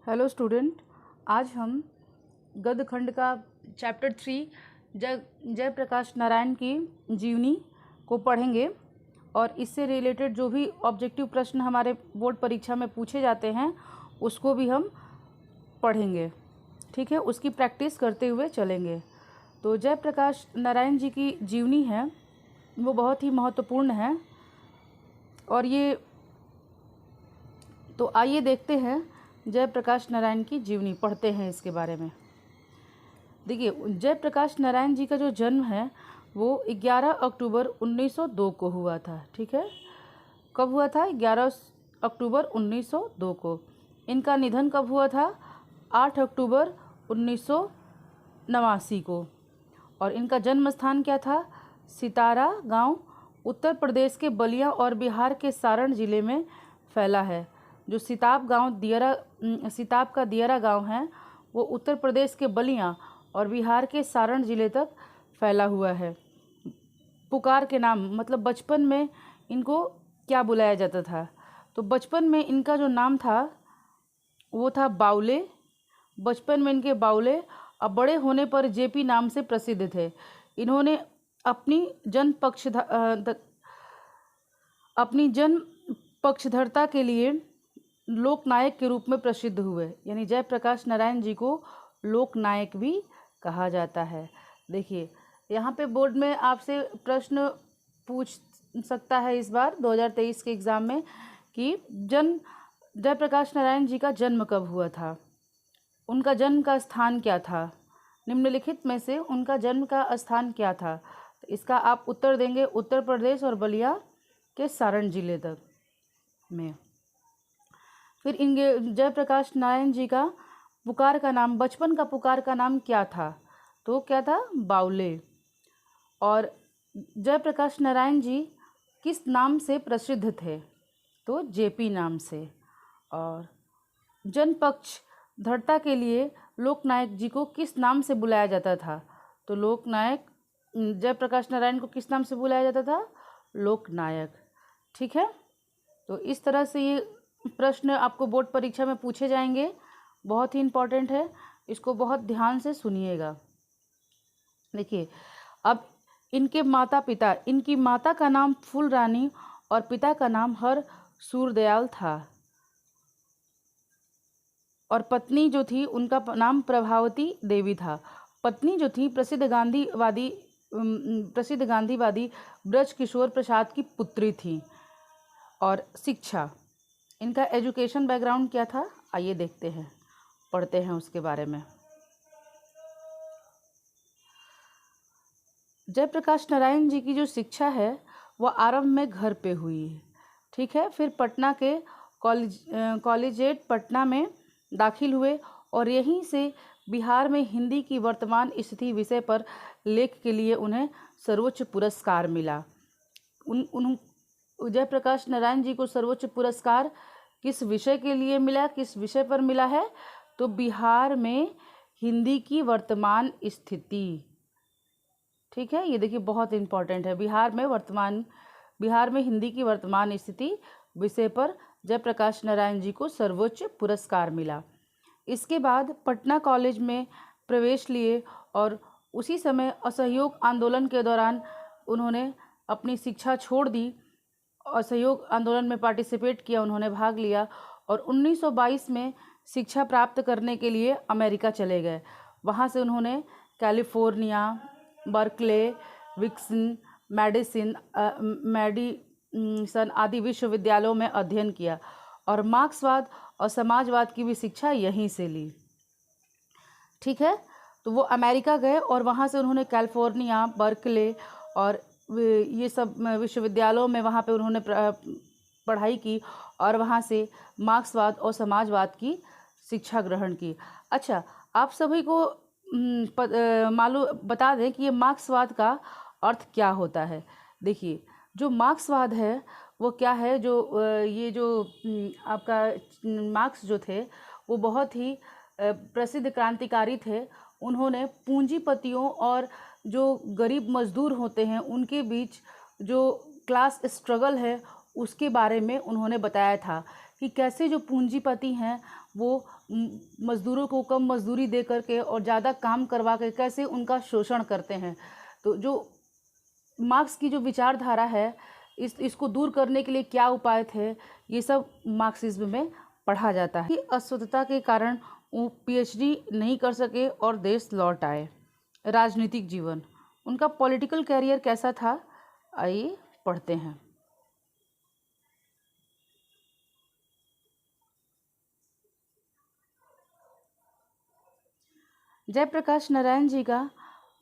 Hello student, आज हम गद्य खंड का चैप्टर 3 जयप्रकाश नारायण की जीवनी को पढ़ेंगे और इससे रिलेटेड जो भी ऑब्जेक्टिव प्रश्न हमारे बोर्ड परीक्षा में पूछे जाते हैं उसको भी हम पढ़ेंगे। ठीक है, उसकी प्रैक्टिस करते हुए चलेंगे। तो जयप्रकाश नारायण जी की जीवनी है वो बहुत ही महत्वपूर्ण है और ये तो आइए देखते हैं जयप्रकाश नारायण की जीवनी, पढ़ते हैं इसके बारे में। देखिए, जयप्रकाश नारायण जी का जो जन्म है वो 11 अक्टूबर 1902 को हुआ था। ठीक है, कब हुआ था? 11 अक्टूबर 1902 को। इनका निधन कब हुआ था? 8 अक्टूबर 1989 को। और इनका जन्म स्थान क्या था? सितारा गांव, उत्तर प्रदेश के बलिया और बिहार के सारण जिले में फैला है। जो सिताब का दियरा गांव है वो उत्तर प्रदेश के बलिया और बिहार के सारण जिले तक फैला हुआ है। पुकार के नाम मतलब बचपन में इनको क्या बुलाया जाता था? तो बचपन में इनका जो नाम था वो था बावले। बचपन में इनके बावले, अब बड़े होने पर जेपी नाम से प्रसिद्ध थे। इन्होंने अपनी जन पक्षधरता के लिए लोकनायक के रूप में प्रसिद्ध हुए। यानी जयप्रकाश नारायण जी को लोकनायक भी कहा जाता है। देखिए, यहाँ पे बोर्ड में आपसे प्रश्न पूछ सकता है इस बार 2023 के एग्ज़ाम में कि जयप्रकाश नारायण जी का जन्म कब हुआ था, उनका जन्म का स्थान क्या था, निम्नलिखित में से उनका जन्म का स्थान क्या था। तो इसका आप उत्तर देंगे उत्तर प्रदेश और बलिया के सारण जिले तक में। फिर इनके जयप्रकाश नारायण जी का पुकार का नाम, बचपन का पुकार का नाम क्या था? तो क्या था? बावले। और जयप्रकाश नारायण जी किस नाम से प्रसिद्ध थे? तो जेपी नाम से। और जनपक्ष धरता के लिए लोकनायक जी को किस नाम से बुलाया जाता था? तो लोकनायक, जयप्रकाश नारायण को किस नाम से बुलाया जाता था? लोकनायक। ठीक है, तो इस तरह से ये प्रश्न आपको बोर्ड परीक्षा में पूछे जाएंगे, बहुत ही इम्पॉर्टेंट है, इसको बहुत ध्यान से सुनिएगा। देखिए, अब इनके माता पिता, इनकी माता का नाम फूल रानी और पिता का नाम हर सूरदयाल था और पत्नी जो थी उनका नाम प्रभावती देवी था। पत्नी जो थी प्रसिद्ध गांधीवादी ब्रज किशोर प्रसाद की पुत्री थी। और शिक्षा, इनका एजुकेशन बैकग्राउंड क्या था? आइए देखते हैं, पढ़ते हैं उसके बारे में। जयप्रकाश नारायण जी की जो शिक्षा है वह आरंभ में घर पे हुई है। ठीक है, फिर पटना के कॉलेजिएट पटना में दाखिल हुए और यहीं से बिहार में हिंदी की वर्तमान स्थिति विषय पर लेख के लिए उन्हें सर्वोच्च पुरस्कार मिला। जयप्रकाश नारायण जी को सर्वोच्च पुरस्कार किस विषय के लिए मिला, किस विषय पर मिला है? तो बिहार में हिंदी की वर्तमान स्थिति। ठीक है, ये देखिए बहुत इम्पॉर्टेंट है। बिहार में हिंदी की वर्तमान स्थिति विषय पर जयप्रकाश नारायण जी को सर्वोच्च पुरस्कार मिला। इसके बाद पटना कॉलेज में प्रवेश लिए और उसी समय असहयोग आंदोलन के दौरान उन्होंने अपनी शिक्षा छोड़ दी। असहयोग आंदोलन में पार्टिसिपेट किया, उन्होंने भाग लिया और 1922 में शिक्षा प्राप्त करने के लिए अमेरिका चले गए। वहाँ से उन्होंने कैलिफोर्निया, बर्कले, विस्कॉन्सिन, मैडिसन आदि विश्वविद्यालयों में अध्ययन किया और मार्क्सवाद और समाजवाद की भी शिक्षा यहीं से ली। ठीक है, तो वो अमेरिका गए और वहाँ से उन्होंने कैलिफोर्निया, बर्कले और ये सब विश्वविद्यालयों में वहाँ पे उन्होंने पढ़ाई की और वहाँ से मार्क्सवाद और समाजवाद की शिक्षा ग्रहण की। अच्छा, आप सभी को बता दें कि ये मार्क्सवाद का अर्थ क्या होता है। देखिए, जो मार्क्सवाद है वो क्या है? ये जो आपका मार्क्स जो थे वो बहुत ही प्रसिद्ध क्रांतिकारी थे। उन्होंने पूंजीपतियों और जो गरीब मजदूर होते हैं उनके बीच जो क्लास स्ट्रगल है उसके बारे में उन्होंने बताया था कि कैसे जो पूंजीपति हैं वो मज़दूरों को कम मजदूरी दे करके और ज़्यादा काम करवा के कैसे उनका शोषण करते हैं। तो जो मार्क्स की जो विचारधारा है इसको दूर करने के लिए क्या उपाय थे, ये सब मार्क्सिज्म में पढ़ा जाता है। कि अस्वस्थता के कारण वो पीएचडी नहीं कर सके और देश लौट आए। राजनीतिक जीवन, उनका पॉलिटिकल कैरियर कैसा था, आइए पढ़ते हैं। जयप्रकाश नारायण जी का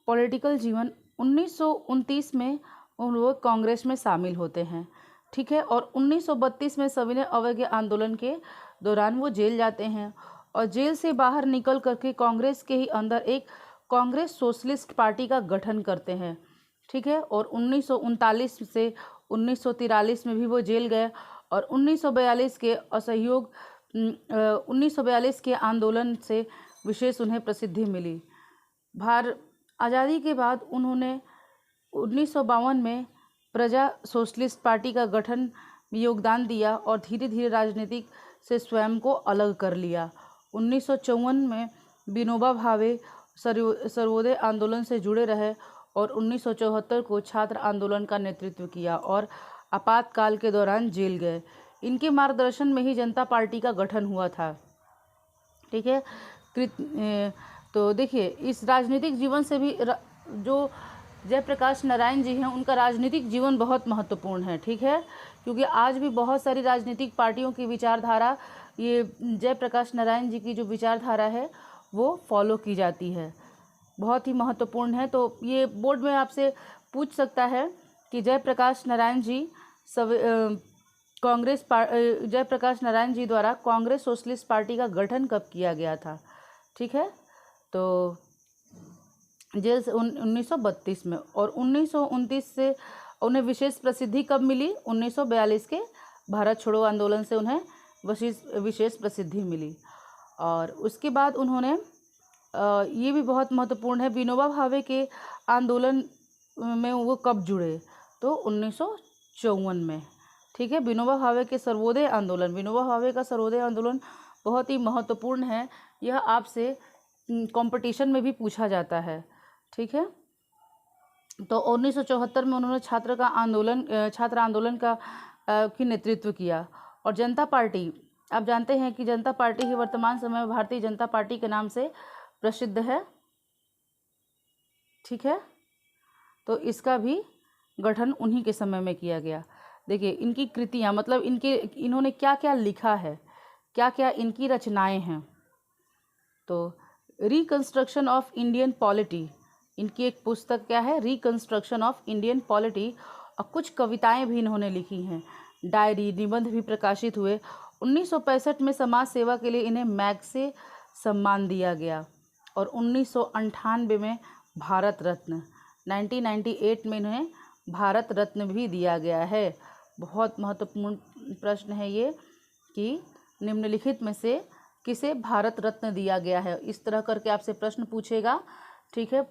पॉलिटिकल जीवन 1929 में उन लोग कांग्रेस में शामिल होते हैं, ठीक है। और 1932 में सविनय अवज्ञा आंदोलन के दौरान वो जेल जाते हैं और जेल से बाहर निकल करके कांग्रेस के ही अंदर एक कांग्रेस सोशलिस्ट पार्टी का गठन करते हैं, ठीक है। और 1939 से 1943 में भी वो जेल गए और 1942 के असहयोग 1942 के आंदोलन से विशेष उन्हें प्रसिद्धि मिली। आज़ादी के बाद उन्होंने 1952 में प्रजा सोशलिस्ट पार्टी का गठन में योगदान दिया और धीरे धीरे राजनीतिक से स्वयं को अलग कर लिया। 1954 में विनोबा भावे सर्वोदय आंदोलन से जुड़े रहे और 1974 को छात्र आंदोलन का नेतृत्व किया और आपातकाल के दौरान जेल गए। इनके मार्गदर्शन में ही जनता पार्टी का गठन हुआ था, ठीक है। तो देखिए इस राजनीतिक जीवन से भी जो जयप्रकाश नारायण जी हैं उनका राजनीतिक जीवन बहुत महत्वपूर्ण है, ठीक है। क्योंकि आज भी बहुत सारी राजनीतिक पार्टियों की विचारधारा ये जयप्रकाश नारायण जी की जो विचारधारा है वो फॉलो की जाती है, बहुत ही महत्वपूर्ण है। तो ये बोर्ड में आपसे पूछ सकता है कि जयप्रकाश नारायण जी जयप्रकाश नारायण जी द्वारा कांग्रेस सोशलिस्ट पार्टी का गठन कब किया गया था, ठीक है। तो जेल से 1932 में और 1929 से उन्हें विशेष प्रसिद्धि कब मिली, 1942 के भारत छोड़ो आंदोलन से उन्हें विशेष प्रसिद्धि मिली। और उसके बाद उन्होंने ये भी बहुत महत्वपूर्ण है, विनोबा भावे के आंदोलन में वो कब जुड़े, तो 1954 में, ठीक है। विनोबा भावे के सर्वोदय आंदोलन, विनोबा भावे का सर्वोदय आंदोलन बहुत ही महत्वपूर्ण है, यह आपसे कंपटीशन में भी पूछा जाता है, ठीक है। तो 1974 में उन्होंने छात्र आंदोलन का की नेतृत्व किया। और जनता पार्टी, आप जानते हैं कि जनता पार्टी ही वर्तमान समय में भारतीय जनता पार्टी के नाम से प्रसिद्ध है, ठीक है। तो इसका भी गठन उन्हीं के समय में किया गया। देखिए इनकी कृतियाँ, मतलब इन्होंने क्या क्या लिखा है, क्या क्या इनकी रचनाएं हैं। तो रिकंस्ट्रक्शन ऑफ इंडियन पॉलिटी, इनकी एक पुस्तक क्या है, रिकंस्ट्रक्शन ऑफ इंडियन पॉलिटी। और कुछ कविताएं भी इन्होंने लिखी हैं, डायरी निबंध भी प्रकाशित हुए। 1965 में समाज सेवा के लिए इन्हें मैग्से सम्मान दिया गया और 1998 में भारत रत्न, 1998 में इन्हें भारत रत्न भी दिया गया है। बहुत महत्वपूर्ण प्रश्न है ये कि निम्नलिखित में से किसे भारत रत्न दिया गया है, इस तरह करके आपसे प्रश्न पूछेगा, ठीक है।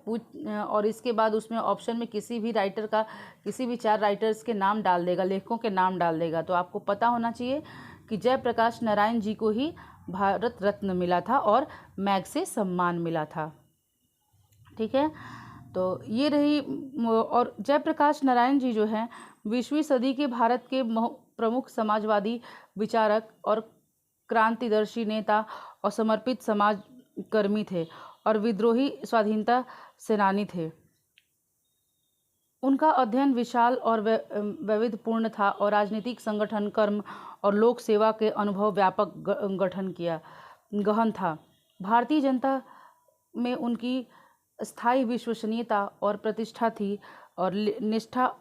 और इसके बाद उसमें ऑप्शन में किसी भी राइटर का, किसी भी 4 राइटर्स के नाम डाल देगा, लेखकों के नाम डाल देगा। तो आपको पता होना चाहिए कि जयप्रकाश नारायण जी को ही भारत रत्न मिला था और मैग्से सम्मान मिला था, ठीक है। तो ये रही। और जयप्रकाश नारायण जी जो हैं 20वीं सदी के भारत के प्रमुख समाजवादी विचारक और क्रांतिदर्शी नेता और समर्पित समाज कर्मी थे और विद्रोही स्वाधीनता सेनानी थे। उनका अध्ययन विशाल और वैविध्यपूर्ण था और राजनीतिक संगठन, कर्म और लोक सेवा के अनुभव व्यापक गहन था। भारतीय जनता में उनकी स्थायी विश्वसनीयता और प्रतिष्ठा थी और निष्ठा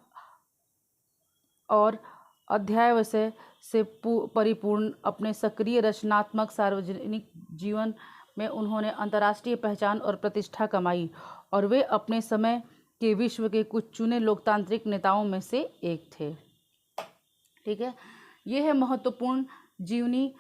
और अध्यावसाय से परिपूर्ण अपने सक्रिय रचनात्मक सार्वजनिक जीवन में उन्होंने अंतर्राष्ट्रीय पहचान और प्रतिष्ठा कमाई और वे अपने समय के विश्व के कुछ चुने लोकतांत्रिक नेताओं में से एक थे, ठीक है। ये है महत्वपूर्ण जीवनी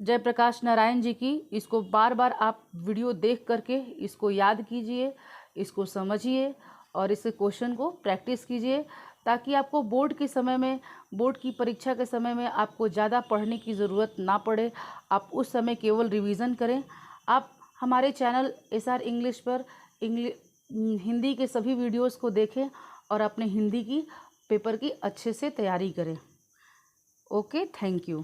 जयप्रकाश नारायण जी की। इसको बार बार आप वीडियो देख करके इसको याद कीजिए, इसको समझिए और इस क्वेश्चन को प्रैक्टिस कीजिए। ताकि आपको बोर्ड के समय में, बोर्ड की परीक्षा के समय में आपको ज़्यादा पढ़ने की ज़रूरत ना पड़े। आप उस समय केवल रिवीज़न करें। आप हमारे चैनल SR इंग्लिश पर हिंदी के सभी वीडियोस को देखें और अपने हिंदी की पेपर की अच्छे से तैयारी करें। Okay, thank you.